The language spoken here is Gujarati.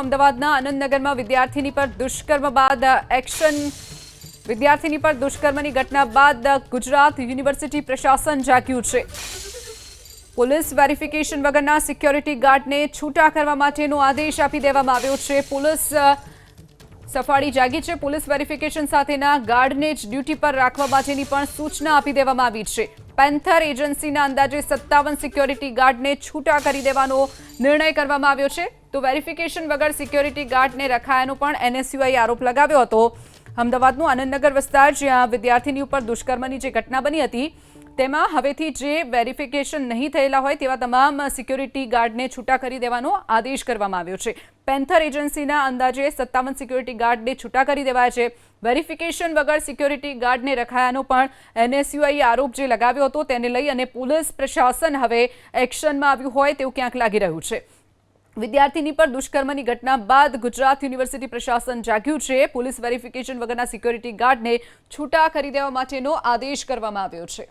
અમદાવાદના આનંદનગરમાં વિદ્યાર્થીની પર દુષ્કર્મ બાદ એક્શન વિદ્યાર્થીની પર દુષ્કર્મની ઘટના બાદ ગુજરાત યુનિવર્સિટી પ્રશાસન જાગ્યું છે। પોલીસ વેરિફિકેશન વગરના સિક્યોરિટી ગાર્ડને છૂટા કરવા માટેનો આદેશ આપી દેવામાં આવ્યો છે। પોલીસ સફાળી જાગી છે। પોલીસ વેરિફિકેશન સાથેના ગાર્ડને જ ડ્યુટી પર રાખવા માટેની પણ સૂચના આપી દેવામાં આવી છે। પેન્થર એજન્સીના અંદાજે 57 સિક્યોરિટી ગાર્ડને છૂટા કરી દેવાનો નિર્ણય કરવામાં આવ્યો છે। તો વેરિફિકેશન વગર સિક્યોરિટી ગાર્ડને રખાયાનો પણ એનએસયુઆઈ આરોપ લગાવ્યો હતો। અમદાવાદનું આનંદનગર વિસ્તાર જ્યાં વિદ્યાર્થીની ઉપર દુષ્કર્મની જે ઘટના બની હતી તેમાં હવેથી જે વેરિફિકેશન નહીં થયેલા હોય તેવા તમામ સિક્યોરિટી ગાર્ડને છૂટા કરી દેવાનો આદેશ કરવામાં આવ્યો છે। પેન્થર એજન્સીના અંદાજે 57 સિક્યોરિટી ગાર્ડને છૂટા કરી દેવાયા છે। વેરિફિકેશન વગર સિક્યોરિટી ગાર્ડને રખાયાનો પણ એનએસયુઆઈ આરોપ જે લગાવ્યો હતો તેને લઈ અને પોલીસ પ્રશાસન હવે એક્શનમાં આવ્યું હોય તેવું ક્યાંક લાગી રહ્યું છે। વિદ્યાર્થીની પર દુષ્કર્મની ઘટના બાદ ગુજરાત યુનિવર્સિટી પ્રશાસન જાગ્યું છે। પોલીસ વેરિફિકેશન વગરના સિક્યોરિટી ગાર્ડને છૂટા કરી દેવા માટેનો આદેશ કરવામાં આવ્યો છે।